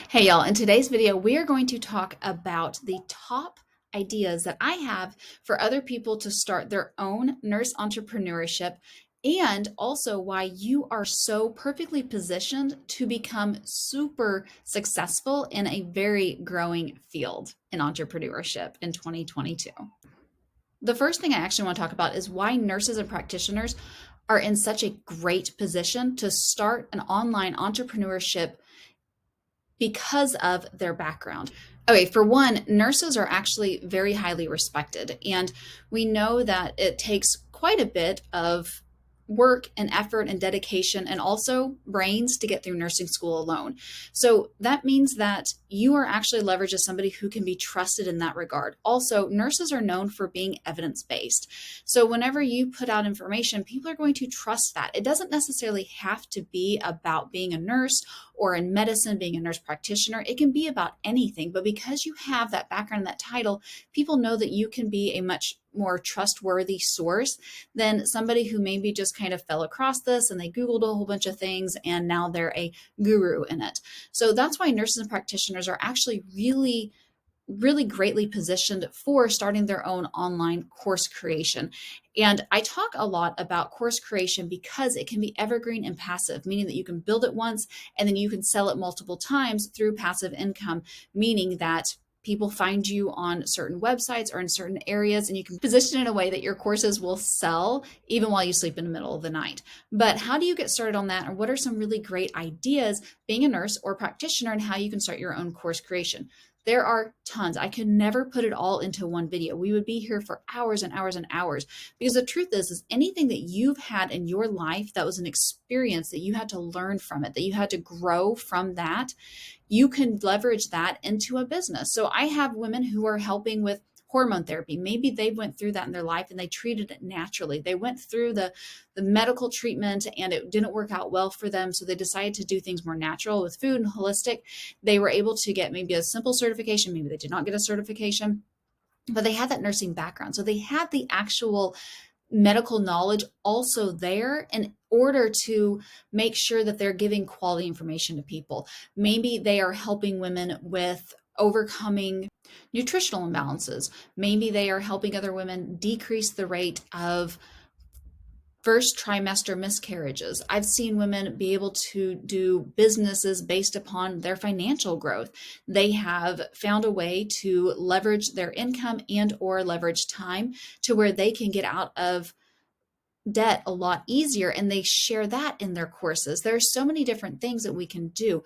Hey y'all, in today's video, we are going to talk about the top ideas that I have for other people to start their own nurse entrepreneurship and also why you are so perfectly positioned to become super successful in a very growing field in entrepreneurship in 2022. The first thing I actually want to talk about is why nurses and practitioners are in such a great position to start an online entrepreneurship because of their background. Okay, for one, nurses are actually very highly respected, and we know that it takes quite a bit of work and effort and dedication and also brains to get through nursing school alone. So that means that you are actually leveraged as somebody who can be trusted in that regard. Also, nurses are known for being evidence-based. So whenever you put out information, people are going to trust that. It doesn't necessarily have to be about being a nurse or in medicine, being a nurse practitioner. It can be about anything, but because you have that background and that title, people know that you can be a much more trustworthy source than somebody who maybe just kind of fell across this and they Googled a whole bunch of things and now they're a guru in it. So that's why nurses and practitioners are actually really greatly positioned for starting their own online course creation. And I talk a lot about course creation because it can be evergreen and passive, meaning that you can build it once and then you can sell it multiple times through passive income, meaning that people find you on certain websites or in certain areas, and you can position it in a way that your courses will sell even while you sleep in the middle of the night. But how do you get started on that? Or what are some really great ideas being a nurse or practitioner and how you can start your own course creation? There are tons. I could never put it all into one video. We would be here for hours and hours and hours because the truth is anything that you've had in your life that was an experience that you had to learn from it, that you had to grow from that, you can leverage that into a business. So I have women who are helping with hormone therapy. Maybe they went through that in their life and they treated it naturally. They went through the medical treatment and it didn't work out well for them. So they decided to do things more natural with food and holistic. They were able to get maybe a simple certification. Maybe they did not get a certification, but they had that nursing background. So they had the actual medical knowledge also there in order to make sure that they're giving quality information to people. Maybe they are helping women with overcoming nutritional imbalances. Maybe they are helping other women decrease the rate of first trimester miscarriages. I've seen women be able to do businesses based upon their financial growth. They have found a way to leverage their income and or leverage time to where they can get out of debt a lot easier, and they share that in their courses. There are so many different things that we can do,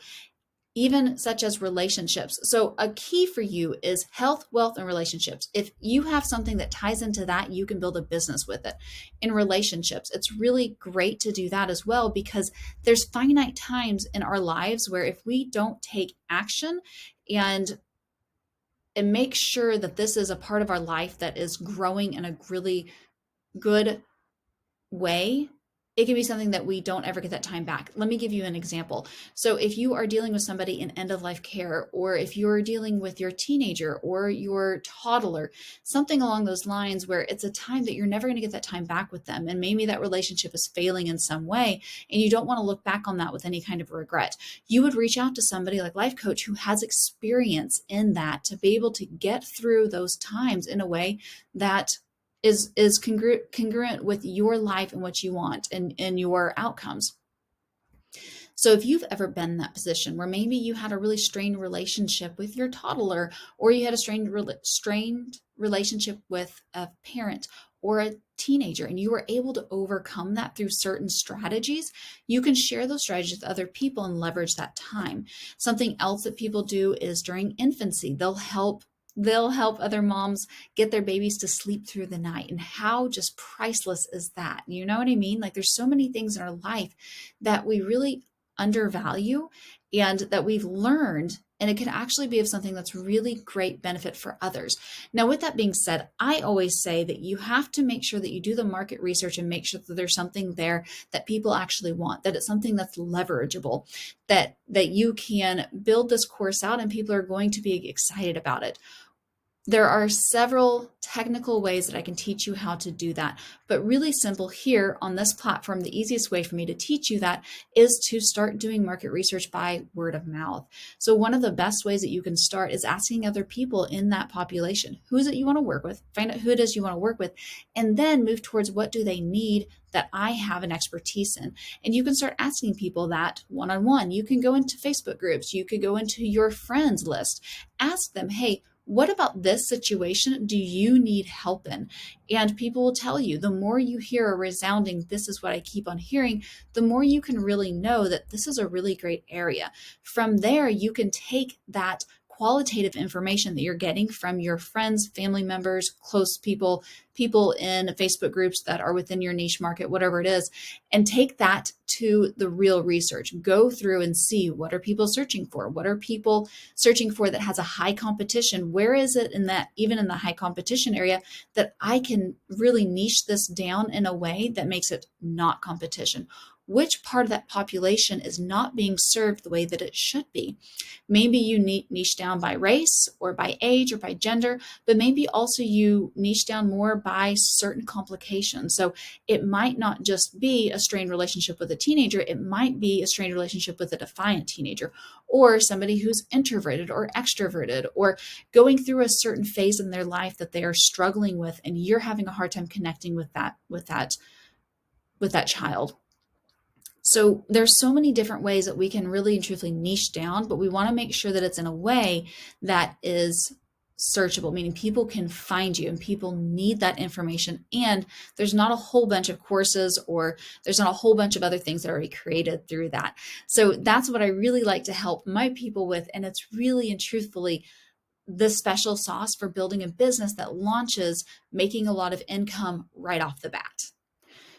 even such as relationships. So a key for you is health, wealth, and relationships. If you have something that ties into that, you can build a business with it. In relationships, it's really great to do that as well because there's finite times in our lives where if we don't take action and make sure that this is a part of our life that is growing in a really good way, it can be something that we don't ever get that time back. Let me give you an example. So if you are dealing with somebody in end of life care, or if you're dealing with your teenager or your toddler, something along those lines where it's a time that you're never going to get that time back with them. And maybe that relationship is failing in some way, and you don't want to look back on that with any kind of regret. You would reach out to somebody like life coach who has experience in that to be able to get through those times in a way that is congruent with your life and what you want and your outcomes. So if you've ever been in that position where maybe you had a really strained relationship with your toddler, or you had a strained relationship with a parent or a teenager, and you were able to overcome that through certain strategies, you can share those strategies with other people and leverage that time. Something else that people do is during infancy, they'll help other moms get their babies to sleep through the night. And how just priceless is that? You know what I mean? Like there's so many things in our life that we really undervalue and that we've learned, and it can actually be of something that's really great benefit for others. Now, with that being said, I always say that you have to make sure that you do the market research and make sure that there's something there that people actually want, that it's something that's leverageable, that you can build this course out and people are going to be excited about it. There are several technical ways that I can teach you how to do that, but really simple here on this platform. The easiest way for me to teach you that is to start doing market research by word of mouth. So one of the best ways that you can start is asking other people in that population, who is it you want to work with? Find out who it is you want to work with, and then move towards what do they need that I have an expertise in. And you can start asking people that one-on-one. You can go into Facebook groups. You could go into your friends list. Ask them, hey, what about this situation do you need help in? And people will tell you. The more you hear a resounding, this is what I keep on hearing, the more you can really know that this is a really great area. From there, you can take that qualitative information that you're getting from your friends, family members, close people, people in Facebook groups that are within your niche market, whatever it is, and take that to the real research. Go through and see, what are people searching for? What are people searching for that has a high competition? Where is it in that, even in the high competition area, that I can really niche this down in a way that makes it not competition? Which part of that population is not being served the way that it should be? Maybe you niche down by race or by age or by gender, but maybe also you niche down more by certain complications. So it might not just be a strained relationship with a teenager, it might be a strained relationship with a defiant teenager, or somebody who's introverted or extroverted, or going through a certain phase in their life that they are struggling with, and you're having a hard time connecting with that child. So there's so many different ways that we can really and truthfully niche down, but we want to make sure that it's in a way that is searchable, meaning people can find you and people need that information. And there's not a whole bunch of courses, or there's not a whole bunch of other things that are already created through that. So that's what I really like to help my people with. And it's really and truthfully the special sauce for building a business that launches, making a lot of income right off the bat.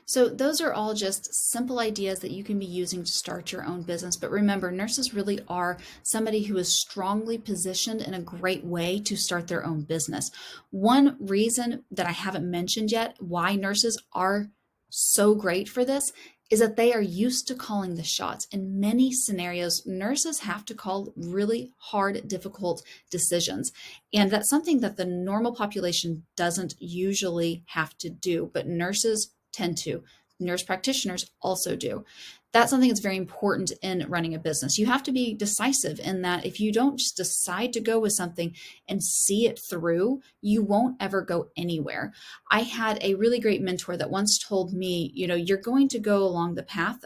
So those are all just simple ideas that you can be using to start your own business. But remember, nurses really are somebody who is strongly positioned in a great way to start their own business. One reason that I haven't mentioned yet why nurses are so great for this is that they are used to calling the shots. In many scenarios, nurses have to call really hard, difficult decisions. And that's something that the normal population doesn't usually have to do, but nurses tend to. Nurse practitioners also do. That's something that's very important in running a business. You have to be decisive in that if you don't just decide to go with something and see it through, you won't ever go anywhere. I had a really great mentor that once told me, you're going to go along the path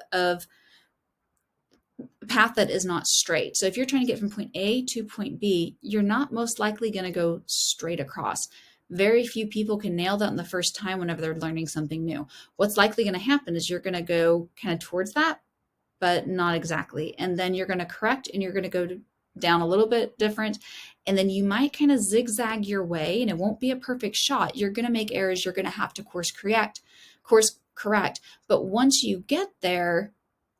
that is not straight. So if you're trying to get from point A to point B, you're not most likely going to go straight across. Very few people can nail that in the first time whenever they're learning something new. What's likely going to happen is you're going to go kind of towards that, but not exactly. And then you're going to correct and you're going to go down a little bit different. And then you might kind of zigzag your way, and it won't be a perfect shot. You're going to make errors. You're going to have to course correct. But once you get there,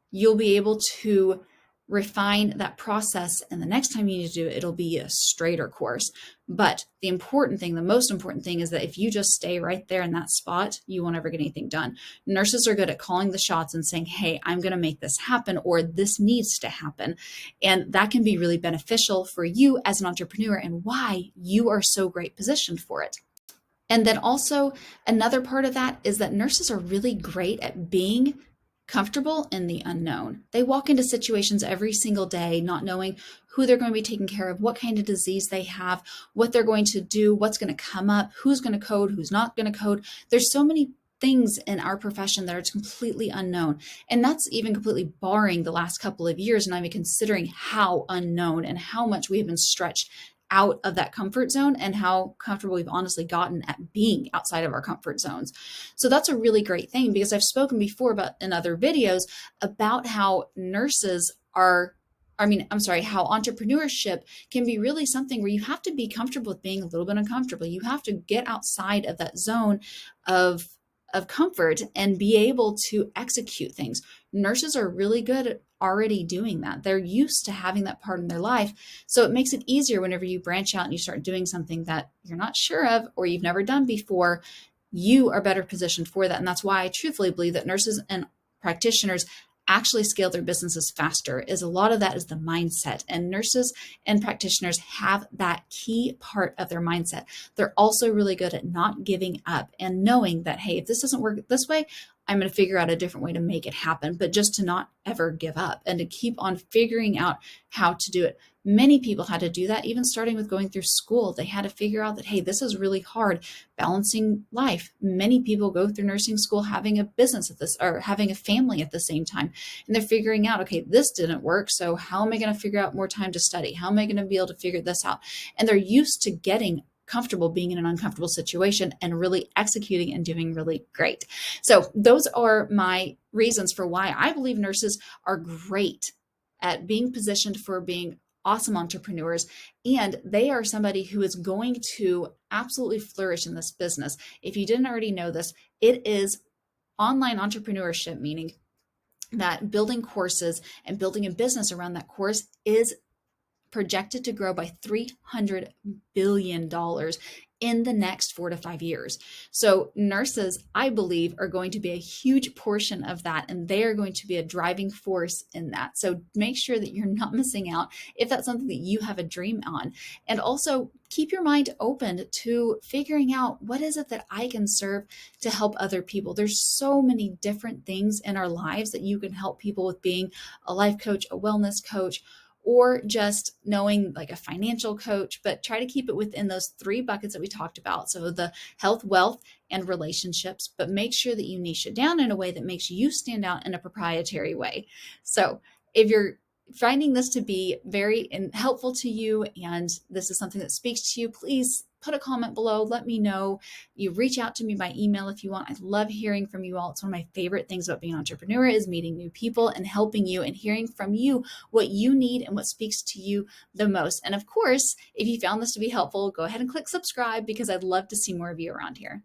you'll be able to refine that process. And the next time you need to do it, it'll be a straighter course. But the most important thing is that if you just stay right there in that spot, you won't ever get anything done. Nurses are good at calling the shots and saying, hey, I'm going to make this happen, or this needs to happen. And that can be really beneficial for you as an entrepreneur and why you are so great positioned for it. And then also another part of that is that nurses are really great at being comfortable in the unknown. They walk into situations every single day not knowing who they're going to be taking care of, what kind of disease they have, what they're going to do, what's going to come up, who's going to code, who's not going to code. There's so many things in our profession that are completely unknown. And that's even completely barring the last couple of years. And I'm considering how unknown and how much we have been stretched out of that comfort zone and how comfortable we've honestly gotten at being outside of our comfort zones. So that's a really great thing, because I've spoken before about in other videos about how how entrepreneurship can be really something where you have to be comfortable with being a little bit uncomfortable. You have to get outside of that zone of comfort and be able to execute things. Nurses are really good at already doing that. They're used to having that part in their life. So it makes it easier whenever you branch out and you start doing something that you're not sure of or you've never done before. You are better positioned for that. And that's why I truthfully believe that nurses and practitioners actually scale their businesses faster is a lot of that is the mindset. And nurses and practitioners have that key part of their mindset. They're also really good at not giving up and knowing that, hey, if this doesn't work this way, I'm going to figure out a different way to make it happen, but just to not ever give up and to keep on figuring out how to do it. Many people had to do that, even starting with going through school. They had to figure out that, hey, this is really hard balancing life. Many people go through nursing school having a business at this or having a family at the same time. And they're figuring out, okay, this didn't work. So how am I going to figure out more time to study? How am I going to be able to figure this out? And they're used to getting comfortable being in an uncomfortable situation and really executing and doing really great. So those are my reasons for why I believe nurses are great at being positioned for being awesome entrepreneurs. And they are somebody who is going to absolutely flourish in this business. If you didn't already know this, it is online entrepreneurship, meaning that building courses and building a business around that course is projected to grow by $300 billion in the next 4 to 5 years. So nurses, I believe, are going to be a huge portion of that, and they are going to be a driving force in that. So make sure that you're not missing out if that's something that you have a dream on. And also keep your mind open to figuring out, what is it that I can serve to help other people? There's so many different things in our lives that you can help people with, being a life coach, a wellness coach, or just knowing like a financial coach, but try to keep it within those 3 buckets that we talked about. So the health, wealth, and relationships, but make sure that you niche it down in a way that makes you stand out in a proprietary way. So if you're finding this to be very helpful to you and this is something that speaks to you, please put a comment below. Let me know. You reach out to me by email if you want. I love hearing from you all. It's one of my favorite things about being an entrepreneur is meeting new people and helping you and hearing from you what you need and what speaks to you the most. And of course, if you found this to be helpful, go ahead and click subscribe because I'd love to see more of you around here.